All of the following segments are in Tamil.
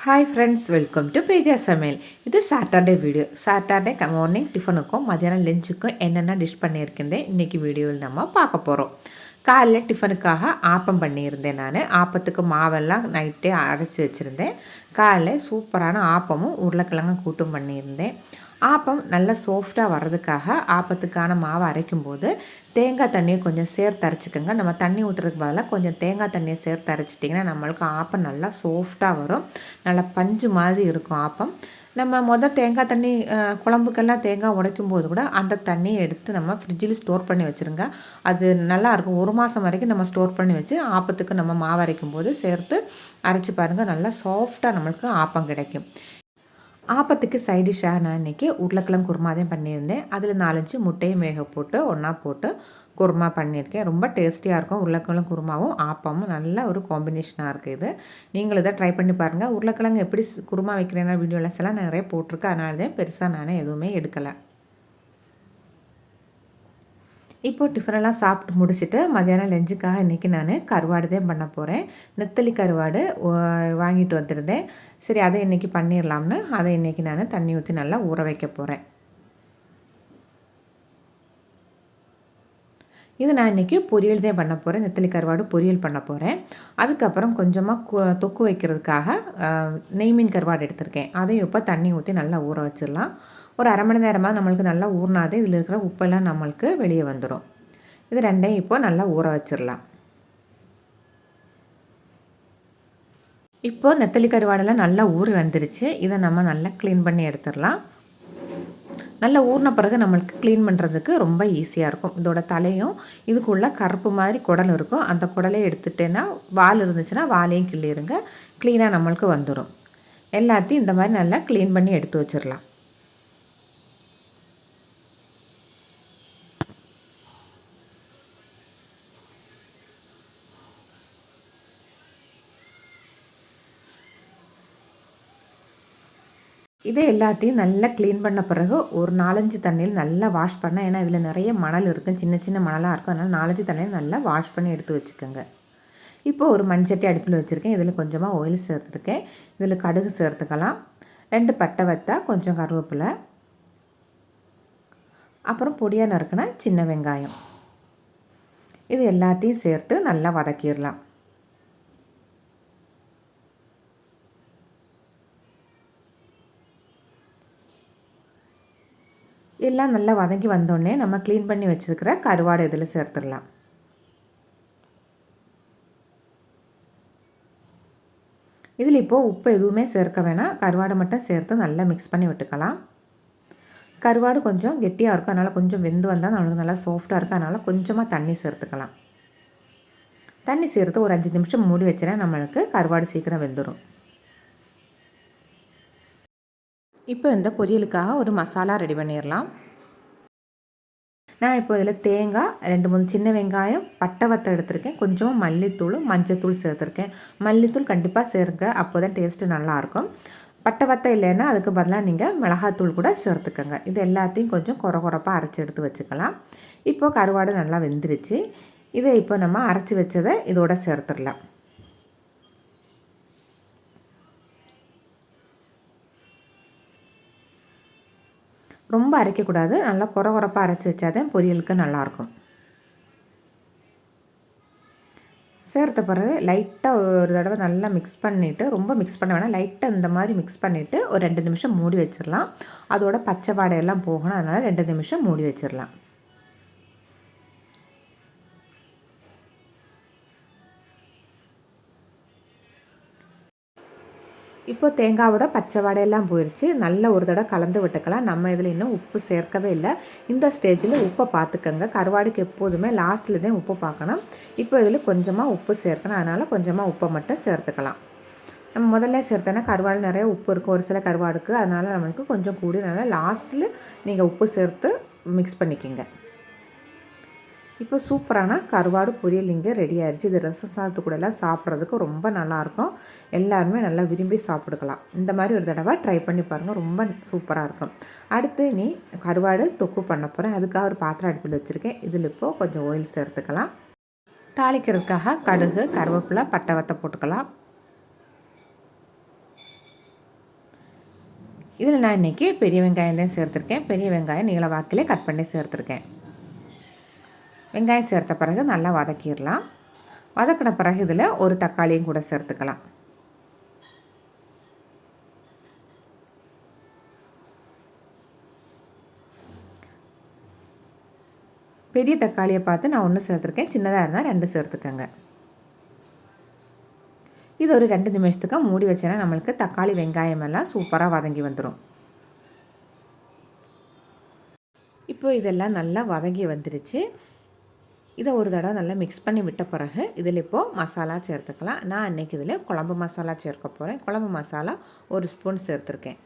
Hi friends, welcome to Preejasamayal. இது சாட்டர்டே வீடியோ. சாட்டர்டே மார்னிங் டிஃபனுக்கும் மதியானம் லஞ்சுக்கும் என்னென்ன டிஷ் பண்ணியிருக்கேன் இன்றைக்கி வீடியோவில் நம்ம பார்க்க போகிறோம். காலையில் டிஃபனுக்காக ஆப்பம் பண்ணியிருந்தேன். நான் ஆப்பத்துக்கு மாவெல்லாம் நைட்டே அரைச்சி வச்சுருந்தேன். காலையில் சூப்பரான ஆப்பமும் உருளைக்கிழங்கு கூட்டும் பண்ணியிருந்தேன். ஆப்பம் நல்லா சாஃப்டாக வர்றதுக்காக ஆப்பத்துக்கான மாவை அரைக்கும்போது தேங்காய் தண்ணியை கொஞ்சம் சேர்த்து அரைச்சிக்கோங்க. நம்ம தண்ணி ஊற்றுறதுக்கு பதிலாக கொஞ்சம் தேங்காய் தண்ணியை சேர்த்து அரைச்சிட்டிங்கன்னா நம்மளுக்கு ஆப்பம் நல்லா சாஃப்டாக வரும். நல்லா பஞ்சு மாதிரி இருக்கும் ஆப்பம். நம்ம தேங்காய் தண்ணி குழம்புக்கெல்லாம் தேங்காய் உடைக்கும் போது கூட அந்த தண்ணியை எடுத்து நம்ம ஃப்ரிட்ஜில் ஸ்டோர் பண்ணி வச்சுருங்க. அது நல்லாயிருக்கும். 1 மாதம் வரைக்கும் நம்ம ஸ்டோர் பண்ணி வச்சு ஆப்பத்துக்கு நம்ம மாவு அரைக்கும் போது சேர்த்து அரைச்சி பாருங்கள். நல்லா சாஃப்டாக நம்மளுக்கு ஆப்பம் கிடைக்கும். ஆப்பத்துக்கு சைடிஷ்ஷாக நான் இன்றைக்கி உருளைக்கிழங்கு குருமா தான் பண்ணியிருந்தேன். அதில் 4-5 முட்டையும் வேக போட்டு ஒன்றா போட்டு குருமா பண்ணியிருக்கேன். ரொம்ப டேஸ்டியாக இருக்கும். உருளைக்கிழங்கு குருமாவும் ஆப்பமும் நல்ல ஒரு காம்பினேஷனாக இருக்குது. இது நீங்களும் இதை ட்ரை பண்ணி பாருங்கள். உருளைக்கிழங்கு எப்படி குருமா வைக்கிறேன்னா வீடியோலஸ் எல்லாம் நிறைய போட்டிருக்கேன். அதனால தான் பெருசாக நான் எதுவுமே எடுக்கலை. இப்போது டிஃபனெல்லாம் சாப்பிட்டு முடிச்சுட்டு மதியானம் லஞ்சுக்காக இன்றைக்கி நான் கருவாடு தான் பண்ண போகிறேன். நெத்தலி கருவாடு வாங்கிட்டு வந்துருந்தேன். சரி அதை இன்றைக்கி பண்ணிடலாம்னு அதை இன்றைக்கி நான் தண்ணி ஊற்றி நல்லா ஊற வைக்க போகிறேன். இது நான் இன்றைக்கி பொரியல் தான் பண்ண போகிறேன். நெத்தலி கருவாடு பொரியல் பண்ண போகிறேன். அதுக்கப்புறம் கொஞ்சமாக தொக்கு வைக்கிறதுக்காக நெய் மீன் கருவாடு எடுத்திருக்கேன். அதையும் இப்போ தண்ணி ஊற்றி நல்லா ஊற வச்சிடலாம். ஒரு 1/2 மணி நேரமாக நம்மளுக்கு நல்லா ஊறினாதே இதில் இருக்கிற உப்பெல்லாம் நம்மளுக்கு வெளியே வந்துடும். இது ரெண்டையும் இப்போ நல்லா ஊற வச்சிடலாம். இப்போ நெத்தலி கருவாடெல்லாம் நல்லா ஊறி வந்துருச்சு. இதை நம்ம நல்லா க்ளீன் பண்ணி எடுத்துடலாம். நல்லா ஊறின பிறகு நம்மளுக்கு க்ளீன் பண்ணுறதுக்கு ரொம்ப ஈஸியாக இருக்கும். இதோட தலையும் இதுக்குள்ளே கருப்பு மாதிரி குடல் இருக்கும். அந்த குடலையும் எடுத்துட்டேன்னா வால் இருந்துச்சுன்னா வாலையும் கிள்ளிடுங்க. க்ளீனாக நம்மளுக்கு வந்துடும். எல்லாத்தையும் இந்த மாதிரி நல்லா க்ளீன் பண்ணி எடுத்து வச்சிடலாம். இதை எல்லாத்தையும் நல்லா க்ளீன் பண்ண பிறகு ஒரு 4-5 தண்ணியில் நல்லா வாஷ் பண்ண. ஏன்னா இதில் நிறைய மணல் இருக்கும், சின்ன சின்ன மணலாக இருக்கும். அதனால் 4-5 தண்ணியில் நல்லா வாஷ் பண்ணி எடுத்து வச்சுக்கோங்க. இப்போது ஒரு மண்சட்டி அடுப்பில் வச்சுருக்கேன். இதில் கொஞ்சமாக ஆயில் சேர்த்துருக்கேன். இதில் கடுகு சேர்த்துக்கலாம். 2 பட்டை வத்தா, கொஞ்சம் கருவேப்பிலை, அப்புறம் பொடியாக நறுக்கின சின்ன வெங்காயம். இது எல்லாத்தையும் சேர்த்து நல்லா வதக்கிடலாம். எல்லாம் நல்லா வதங்கி வந்தோடனே நம்ம க்ளீன் பண்ணி வச்சுருக்கிற கருவாடு இதில் சேர்த்துடலாம். இதில் இப்போது உப்பு எதுவுமே சேர்க்க வேணாம். கருவாடை மட்டும் சேர்த்து நல்லா மிக்ஸ் பண்ணி விட்டுக்கலாம். கருவாடு கொஞ்சம் கெட்டியாக இருக்கும். அதனால் கொஞ்சம் வெந்து வந்தால் நம்மளுக்கு நல்லா சாஃப்டாக இருக்கும். அதனால் கொஞ்சமாக தண்ணி சேர்த்துக்கலாம். தண்ணி சேர்த்து ஒரு 5 நிமிஷம் மூடி வச்சுனா நம்மளுக்கு கருவாடு சீக்கிரம் வெந்துடும். இப்போ இந்த பொரியலுக்காக ஒரு மசாலா ரெடி பண்ணிடலாம். நான் இப்போ இதில் தேங்காய், 2-3 சின்ன வெங்காயம், பட்டை வத்தல் எடுத்திருக்கேன். கொஞ்சமாக மல்லித்தூள், மஞ்சத்தூள் சேர்த்துருக்கேன். மல்லித்தூள் கண்டிப்பாக சேருங்க, அப்போ தான் டேஸ்ட்டு நல்லாயிருக்கும். பட்டை வத்தல் இல்லைன்னா அதுக்கு பதிலாக நீங்கள் மிளகாத்தூள் கூட சேர்த்துக்கோங்க. இது எல்லாத்தையும் கொஞ்சம் கொரப்பாக அரைச்சி எடுத்து வச்சுக்கலாம். இப்போது கருவாடு நல்லா வெந்துருச்சு. இதை இப்போ நம்ம அரைச்சி வச்சதை இதோட சேர்த்துடலாம். ரொம்ப அரைக்கக்கூடாது. நல்லா கொரப்பாக அரைச்சி வச்சாதான் பொரியலுக்கு நல்லாயிருக்கும். சேர்த்த பிறகு லைட்டாக ஒரு தடவை நல்லா மிக்ஸ் பண்ணிவிட்டு, ரொம்ப மிக்ஸ் பண்ண வேணாம், லைட்டாக இந்த மாதிரி மிக்ஸ் பண்ணிவிட்டு ஒரு 2 நிமிஷம் மூடி வச்சிடலாம். அதோட பச்சை வாடையெல்லாம் போகணும். அதனால் 2 நிமிஷம் மூடி வச்சிடலாம். இப்போது தேங்காவோட பச்சை வாடையெல்லாம் போயிடுச்சு. நல்ல ஒரு தடவை கலந்து விட்டுக்கலாம். நம்ம இதில் இன்னும் உப்பு சேர்க்கவே இல்லை. இந்த ஸ்டேஜில் உப்பை பார்த்துக்கோங்க. கருவாடுக்கு எப்போதுமே லாஸ்ட்டில் தான் உப்பு பார்க்கணும். இப்போ இதில் கொஞ்சமாக உப்பு சேர்க்கணும். அதனால் கொஞ்சமாக உப்பை மட்டும் சேர்த்துக்கலாம். நம்ம முதல்ல சேர்த்தோன்னா கருவாடு நிறைய உப்பு இருக்கும் ஒரு சில கருவாடுக்கு. அதனால் நம்மளுக்கு கொஞ்சம் கூடி நல்லா லாஸ்ட்டில் நீங்கள் உப்பு சேர்த்து மிக்ஸ் பண்ணிக்கோங்க. இப்போ சூப்பரான கருவாடு பொரியல் இங்கே ரெடி ஆயிடுச்சு. இது ரசம் சாதத்து கூடலாம் சாப்பிட்றதுக்கு ரொம்ப நல்லாயிருக்கும். எல்லாருமே நல்லா விரும்பி சாப்பிடுக்கலாம். இந்த மாதிரி ஒரு தடவை ட்ரை பண்ணி பாருங்கள். ரொம்ப சூப்பராக இருக்கும். அடுத்து கருவாடு தொக்கு பண்ண போகிறேன். அதுக்காக ஒரு பாத்திரம் அடுப்பில் வச்சுருக்கேன். இதில் இப்போது கொஞ்சம் ஆயில் சேர்த்துக்கலாம். தாளிக்கிறதுக்காக கடுகு, கருவேப்பிலை, பட்டை வத்தல் போட்டுக்கலாம். இதில் நான் இன்றைக்கி பெரிய வெங்காயம் தான் சேர்த்துருக்கேன். பெரிய வெங்காயம் நீள வாக்கிலே கட் பண்ணி சேர்த்துருக்கேன். வெங்காயம் சேர்த்த பிறகு நல்லா வதக்கிடலாம். வதக்கின பிறகு இதில் ஒரு தக்காளியும் கூட சேர்த்துக்கலாம். பெரிய தக்காளியை பார்த்து நான் 1 சேர்த்துருக்கேன். சின்னதாக இருந்தால் 2 சேர்த்துக்கங்க. இது ஒரு 2 நிமிஷத்துக்கு மூடி வச்சேன்னா நம்மளுக்கு தக்காளி வெங்காயம் எல்லாம் சூப்பராக வதங்கி வந்துடும். இப்போ இதெல்லாம் நல்லா வதங்கி வந்துடுச்சு. இதை ஒரு தடவை நல்லா மிக்ஸ் பண்ணி விட்ட பிறகு இதில் இப்போது மசாலா சேர்த்துக்கலாம். நான் இன்றைக்கி இதில் குழம்பு மசாலா சேர்க்க போகிறேன். குழம்பு மசாலா 1 ஸ்பூன் சேர்த்துருக்கேன்.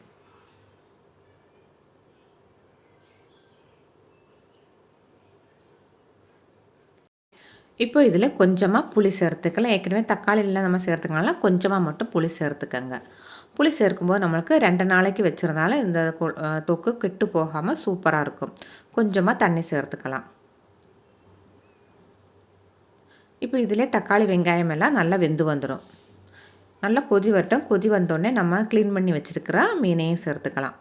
இப்போ இதில் கொஞ்சமாக புளி சேர்த்துக்கலாம். ஏற்கனவே தக்காளியெலாம் நம்ம சேர்த்துக்கனால கொஞ்சமாக மட்டும் புளி சேர்த்துக்கங்க. புளி சேர்க்கும்போது நம்மளுக்கு 2 நாளைக்கு வச்சுருந்தாலும் இந்த தொக்கு கெட்டு போகாமல் சூப்பராக இருக்கும். கொஞ்சமாக தண்ணி சேர்த்துக்கலாம். இப்போ இதிலே தக்காளி வெங்காயம் எல்லாம் நல்லா வெந்து வந்துடும். நல்லா கொதி வரட்டும். கொதி வந்தோடனே நம்ம க்ளீன் பண்ணி வச்சுருக்கிற மீனையும் சேர்த்துக்கலாம்.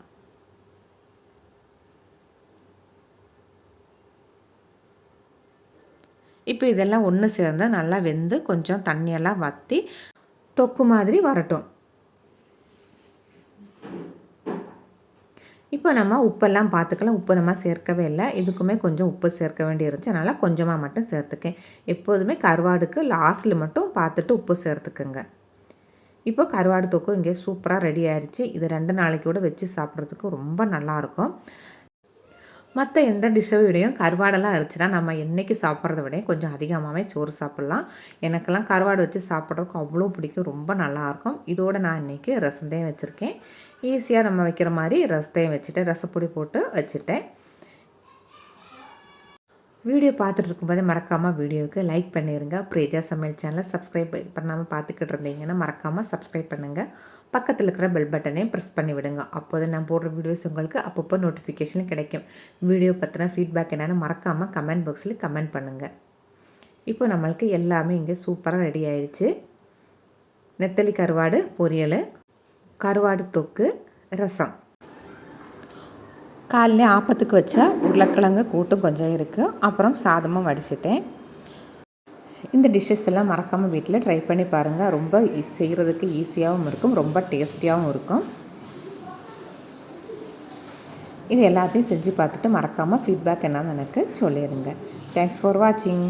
இப்போ இதெல்லாம் ஒன்று சேர்ந்து நல்லா வெந்து கொஞ்சம் தண்ணியெல்லாம் வற்றி தொக்கு மாதிரி வரட்டும். இப்போ நம்ம உப்பெல்லாம் பார்த்துக்கலாம். உப்பு நம்ம சேர்க்கவே இல்லை. இதுக்குமே கொஞ்சம் உப்பு சேர்க்க வேண்டி இருந்துச்சு. அதனால் கொஞ்சமாக மட்டும் சேர்த்துக்கேன். எப்போதுமே கருவாடுக்கு லாஸ்ட்டில் மட்டும் பார்த்துட்டு உப்பு சேர்த்துக்குங்க. இப்போ கருவாடு தொக்கு இங்கே சூப்பராக ரெடி ஆயிடுச்சு. இது 2 நாளைக்கு கூட வச்சு சாப்பிட்றதுக்கு ரொம்ப நல்லாயிருக்கும். மற்ற எந்த டிஷ்ஷை விடையும் கருவாடெல்லாம் இருந்துச்சுன்னா நம்ம என்றைக்கு சாப்பிட்றத விட கொஞ்சம் அதிகமாகவே சோறு சாப்பிட்லாம். எனக்கெல்லாம் கருவாடு வச்சு சாப்பிட்றதுக்கு அவ்வளோ பிடிக்கும். ரொம்ப நல்லாயிருக்கும். இதோடு நான் இன்றைக்கி ரசத்தையும் வச்சுருக்கேன். ஈஸியாக நம்ம வைக்கிற மாதிரி ரசத்தையும் வச்சுட்டேன். ரசப்பொடி போட்டு வச்சுட்டேன். வீடியோ பார்த்துட்டு இருக்கும்போது மறக்காமல் வீடியோவுக்கு லைக் பண்ணிடுங்க. பிரீஜா சமையல் சேனலை சப்ஸ்கிரைப் பண்ணாமல் பார்த்துக்கிட்டு இருந்தீங்கன்னா மறக்காமல் சப்ஸ்கிரைப் பண்ணுங்கள். பக்கத்தில் இருக்கிற பெல் பட்டனையும் ப்ரெஸ் பண்ணி விடுங்க. அப்போது நான் போடுற வீடியோஸ் உங்களுக்கு அப்பப்போ நோட்டிஃபிகேஷன் கிடைக்கும். வீடியோ பற்றின ஃபீட்பேக் என்னென்னு மறக்காமல் கமெண்ட் பாக்ஸில் கமெண்ட் பண்ணுங்கள். இப்போ நம்மளுக்கு எல்லாமே இங்கே சூப்பராக ரெடி ஆயிடுச்சு. நெத்தலி கருவாடு பொரியல், கருவாடு தொக்கு, ரசம். காலையில் ஆப்பத்துக்கு வச்ச உருளைக்கிழங்கு கூட்டும் கொஞ்சம் இருக்குது. அப்புறம் சாதமும் வடிச்சிட்டேன். இந்த டிஷ்ஷஸ் எல்லாம் மறக்காமல் வீட்டில் ட்ரை பண்ணி பாருங்கள். ரொம்ப செய்கிறதுக்கு ஈஸியாகவும் இருக்கும், ரொம்ப டேஸ்டியாகவும் இருக்கும். இது எல்லாத்தையும் செஞ்சு பார்த்துட்டு மறக்காமல் ஃபீட்பேக் என்னன்னு எனக்கு சொல்லிடுங்க. தேங்க்ஸ் ஃபார் வாட்சிங்.